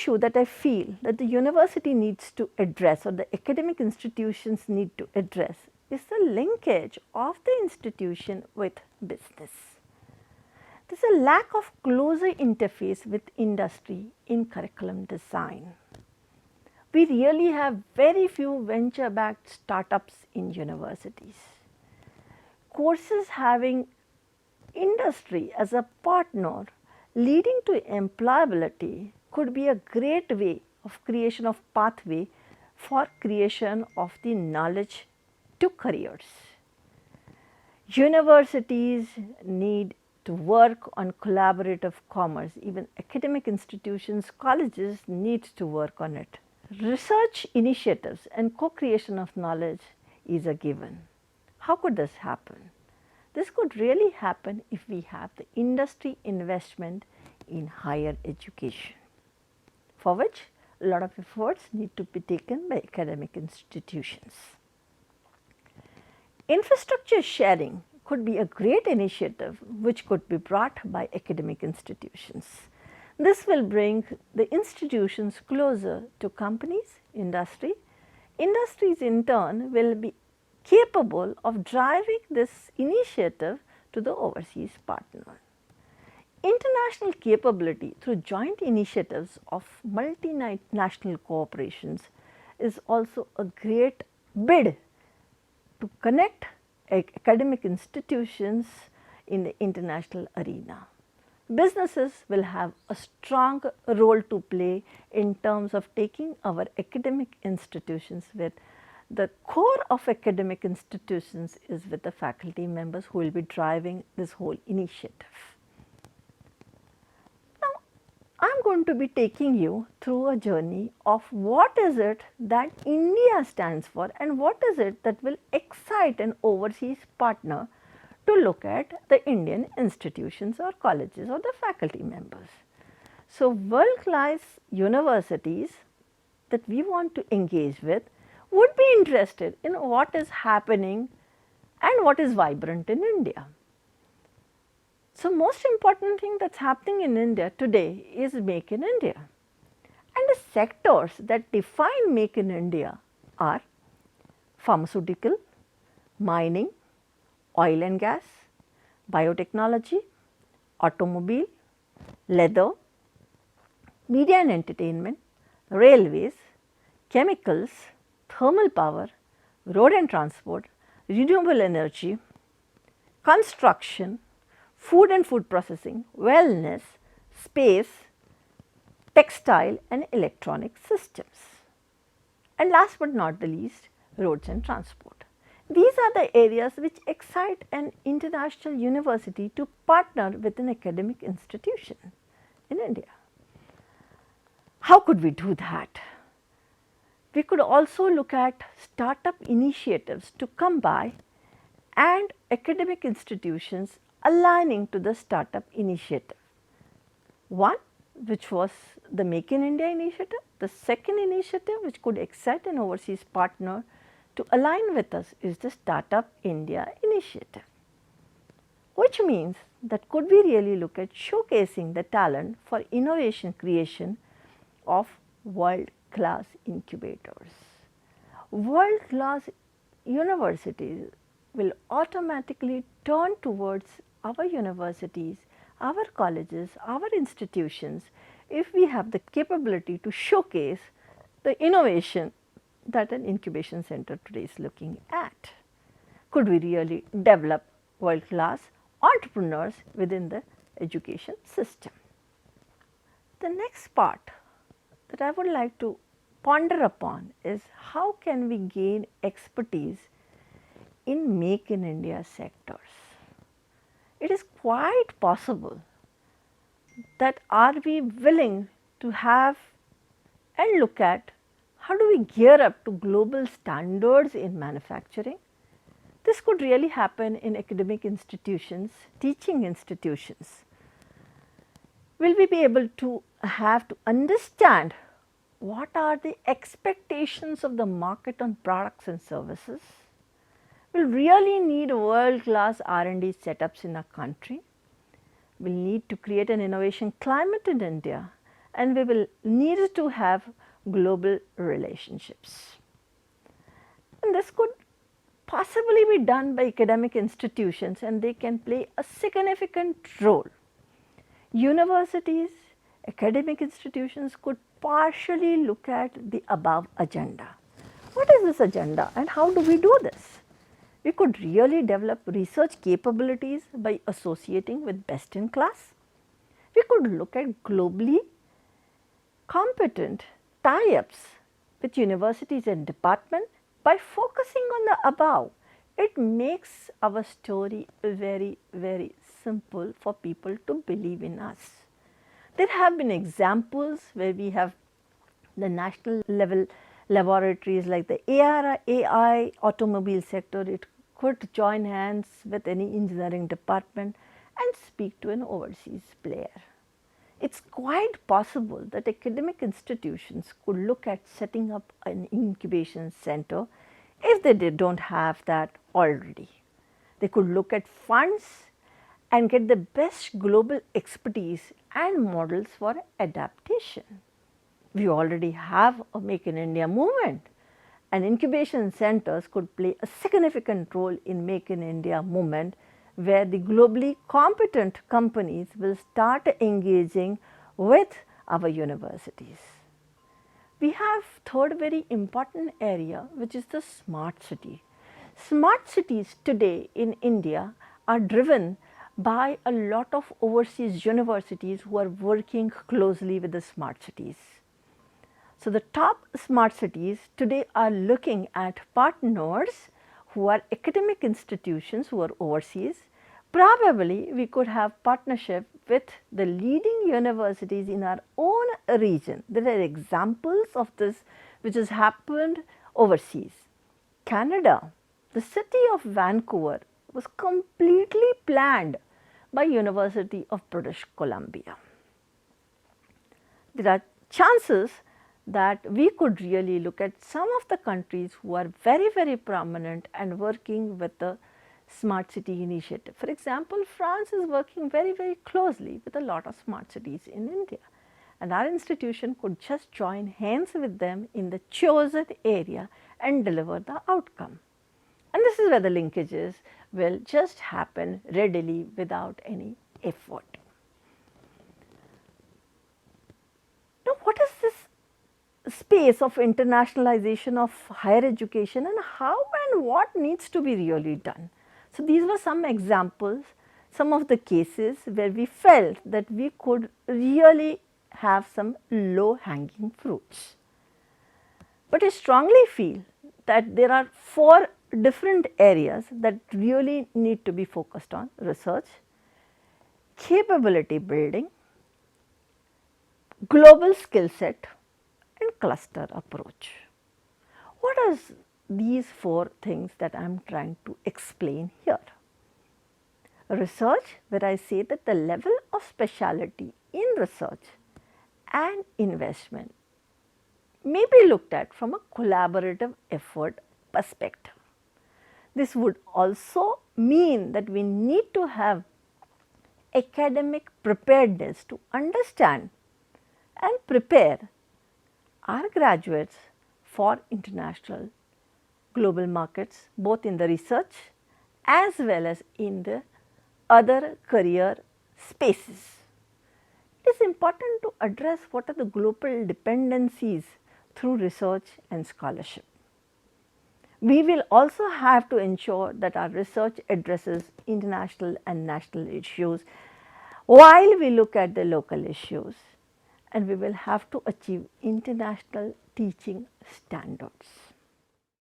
issue that I feel that the university needs to address or the academic institutions need to address is the linkage of the institution with business. There is a lack of closer interface with industry in curriculum design. We really have very few venture backed startups in universities. Courses having industry as a partner leading to employability could be a great way of creation of pathway for creation of the knowledge to careers. Universities need to work on collaborative commerce, even academic institutions, colleges need to work on it. Research initiatives and co-creation of knowledge is a given. How could this happen? This could really happen if we have the industry investment in higher education, for which a lot of efforts need to be taken by academic institutions. Infrastructure sharing could be a great initiative which could be brought by academic institutions. This will bring the institutions closer to companies, industry. Industries in turn will be capable of driving this initiative to the overseas partner. International capability through joint initiatives of multinational corporations is also a great bid to connect academic institutions in the international arena. Businesses will have a strong role to play in terms of taking our academic institutions with the core of academic institutions is with the faculty members who will be driving this whole initiative. Now, I am going to be taking you through a journey of what is it that India stands for and what is it that will excite an overseas partner to look at the Indian institutions or colleges or the faculty members. So, world class universities that we want to engage with would be interested in what is happening and what is vibrant in India. So, most important thing that is happening in India today is Make in India, and the sectors that define Make in India are pharmaceutical, mining, oil and gas, biotechnology, automobile, leather, media and entertainment, railways, chemicals, thermal power, road and transport, renewable energy, construction, food and food processing, wellness, space, textile and electronic systems, and last but not the least, roads and transport. These are the areas which excite an international university to partner with an academic institution in India. How could we do that? We could also look at startup initiatives to come by and academic institutions aligning to the startup initiative. One which was the Make in India initiative, the second initiative which could excite an overseas partner to align with us is the Startup India initiative, which means that could we really look at showcasing the talent for innovation creation of world class incubators. World class universities will automatically turn towards our universities, our colleges, our institutions if we have the capability to showcase the innovation that an incubation center today is looking at. Could we really develop world class entrepreneurs within the education system? The next part that I would like to ponder upon is how can we gain expertise in Make in India sectors. It is quite possible that are we willing to have and look at how do we gear up to global standards in manufacturing. This could really happen in academic institutions, teaching institutions. Will we be able to have to understand what are the expectations of the market on products and services? We will really need world class R&D setups in our country. We will need to create an innovation climate in India and we will need to have global relationships. And this could possibly be done by academic institutions, and they can play a significant role. Universities, academic institutions could partially look at the above agenda. What is this agenda and how do we do this? We could really develop research capabilities by associating with best in class. We could look at globally competent tie-ups with universities and departments. By focusing on the above, it makes our story very, very simple for people to believe in us. There have been examples where we have the national level laboratories like the AI automobile sector. It could join hands with any engineering department and speak to an overseas player. It's quite possible that academic institutions could look at setting up an incubation center if they don't have that already. They could look at funds and get the best global expertise and models for adaptation. We already have a Make in India movement, and incubation centers could play a significant role in Make in India movement, where the globally competent companies will start engaging with our universities. We have third very important area, which is the smart city. Smart cities today in India are driven by a lot of overseas universities who are working closely with the smart cities. So, the top smart cities today are looking at partners who are academic institutions who are overseas. Probably we could have partnership with the leading universities in our own region. There are examples of this which has happened overseas. Canada, the city of Vancouver was completely planned by University of British Columbia. There are chances that we could really look at some of the countries who are very, very prominent and working with the smart city initiative. For example, France is working very, very closely with a lot of smart cities in India, and our institution could just join hands with them in the chosen area and deliver the outcome. And this is where the linkages will just happen readily without any effort. Now, what is this space of internationalization of higher education, and how and what needs to be really done? So, these were some examples, some of the cases where we felt that we could really have some low hanging fruits. But I strongly feel that there are 4 different areas that really need to be focused on: research, capability building, global skill set, and cluster approach. What are these 4 things that I am trying to explain here? Research, where I say that the level of specialty in research and investment may be looked at from a collaborative effort perspective. This would also mean that we need to have academic preparedness to understand and prepare our graduates for international global markets, both in the research as well as in the other career spaces. It is important to address what are the global dependencies through research and scholarship. We will also have to ensure that our research addresses international and national issues while we look at the local issues, and we will have to achieve international teaching standards.